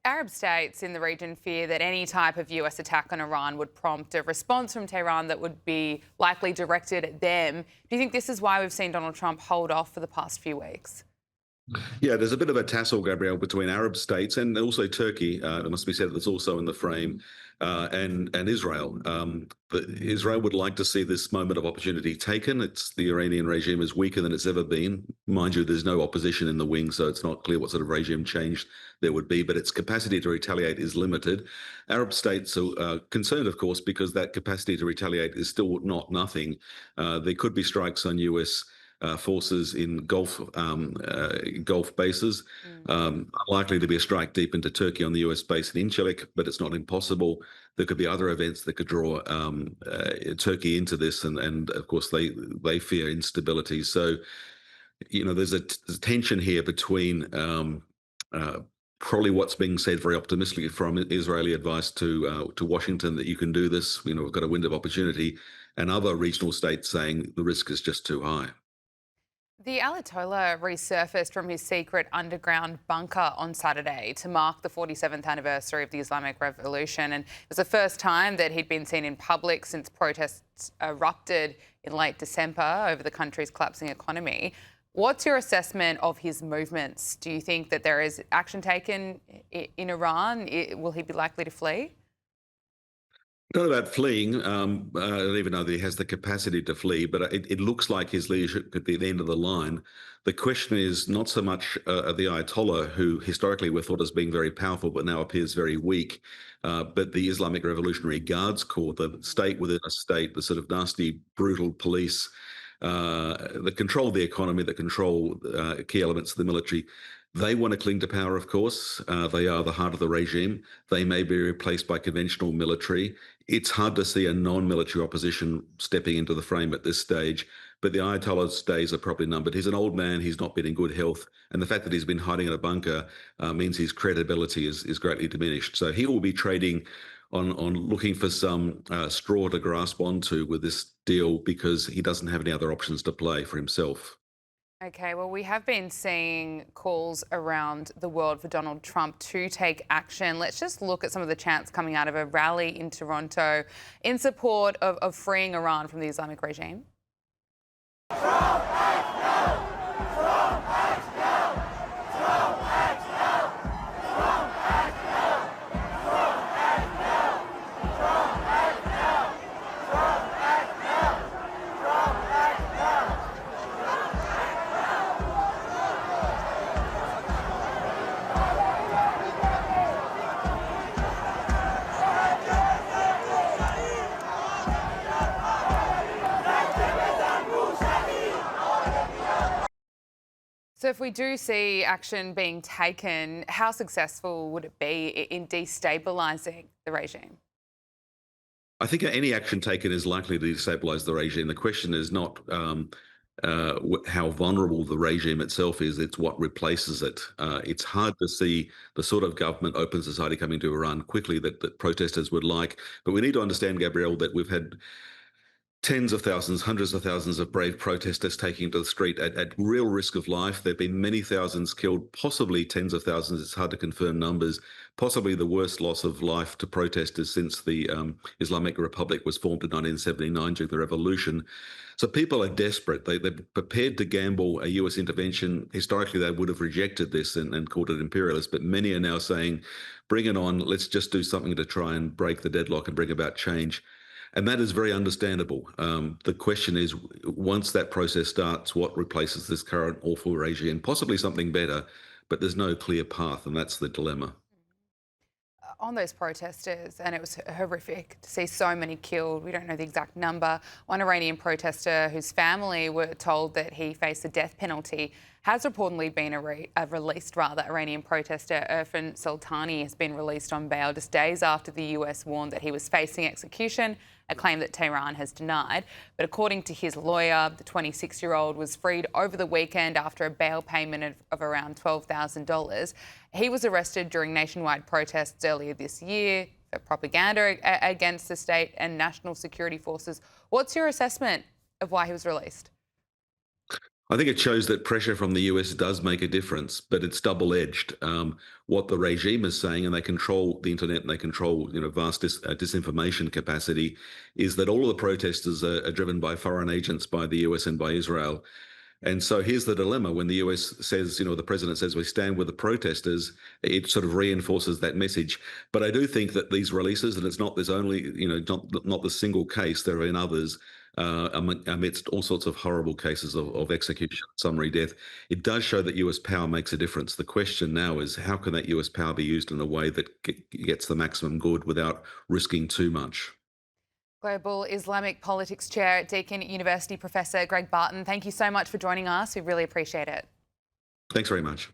Arab states in the region fear that any type of US attack on Iran would prompt a response from Tehran that would be likely directed at them. Do you think this is why we've seen Donald Trump hold off for the past few weeks? Yeah, there's a bit of a tussle, Gabrielle, between Arab states and also Turkey. It must be said that's also in the frame, and Israel. Israel would like to see this moment of opportunity taken. The Iranian regime is weaker than it's ever been. Mind you, there's no opposition in the wing, so it's not clear what sort of regime change there would be. But its capacity to retaliate is limited. Arab states are concerned, of course, because that capacity to retaliate is still not nothing. There could be strikes on US forces in Gulf bases. Mm. Likely to be a strike deep into Turkey on the US base in Incirlik, but it's not impossible. There could be other events that could draw Turkey into this, and of course they fear instability. So there's a tension here between uh, probably what's being said very optimistically from Israeli advice to Washington that you can do this. We've got a window of opportunity, and other regional states saying the risk is just too high. The Ayatollah resurfaced from his secret underground bunker on Saturday to mark the 47th anniversary of the Islamic Revolution. And it was the first time that he'd been seen in public since protests erupted in late December over the country's collapsing economy. What's your assessment of his movements? Do you think that there is action taken in Iran? Will he be likely to flee? Not about fleeing. I don't even know that he has the capacity to flee, but it looks like his leadership could be at the end of the line. The question is not so much the Ayatollah, who historically we're thought as being very powerful, but now appears very weak, but the Islamic Revolutionary Guards Corps, the state within a state, the sort of nasty, brutal police that control the economy, that control key elements of the military. They want to cling to power, of course. They are the heart of the regime. They may be replaced by conventional military. It's hard to see a non-military opposition stepping into the frame at this stage, but the Ayatollah's days are probably numbered. He's an old man. He's not been in good health. And the fact that he's been hiding in a bunker means his credibility is greatly diminished. So he will be trading on looking for some straw to grasp onto with this deal because he doesn't have any other options to play for himself. Okay, well, we have been seeing calls around the world for Donald Trump to take action. Let's just look at some of the chants coming out of a rally in Toronto in support of freeing Iran from the Islamic regime. So if we do see action being taken, how successful would it be in destabilising the regime? I think any action taken is likely to destabilize the regime. The question is not how vulnerable the regime itself is, it's what replaces it. It's hard to see the sort of government, open society coming to Iran quickly that protesters would like. But we need to understand, Gabrielle, that we've had tens of thousands, hundreds of thousands of brave protesters taking to the street at real risk of life. There have been many thousands killed, possibly tens of thousands. It's hard to confirm numbers. Possibly the worst loss of life to protesters since the Islamic Republic was formed in 1979 during the revolution. So people are desperate. They're prepared to gamble a US intervention. Historically, they would have rejected this and called it imperialist, but many are now saying, bring it on. Let's just do something to try and break the deadlock and bring about change. And that is very understandable. The question is, once that process starts, what replaces this current awful regime? Possibly something better, but there's no clear path, and that's the dilemma. On those protesters, and it was horrific to see so many killed. We don't know the exact number. One Iranian protester whose family were told that he faced the death penalty has reportedly been released. Iranian protester Irfan Sultani has been released on bail just days after the US warned that he was facing execution, a claim that Tehran has denied. But according to his lawyer, the 26-year-old was freed over the weekend after a bail payment of around $12,000. He was arrested during nationwide protests earlier this year for propaganda against the state and national security forces. What's your assessment of why he was released? I think it shows that pressure from the US does make a difference, but it's double-edged. What the regime is saying, and they control the internet and they control, vast disinformation capacity, is that all of the protesters are driven by foreign agents, by the US and by Israel. And so here's the dilemma: when the US says, the president says we stand with the protesters, it sort of reinforces that message. But I do think that these releases, and it's not there's only, not the single case, there have been others, amidst all sorts of horrible cases of execution, summary death. It does show that US power makes a difference. The question now is, how can that US power be used in a way that gets the maximum good without risking too much? Global Islamic Politics Chair at Deakin University, Professor Greg Barton, thank you so much for joining us. We really appreciate it. Thanks very much.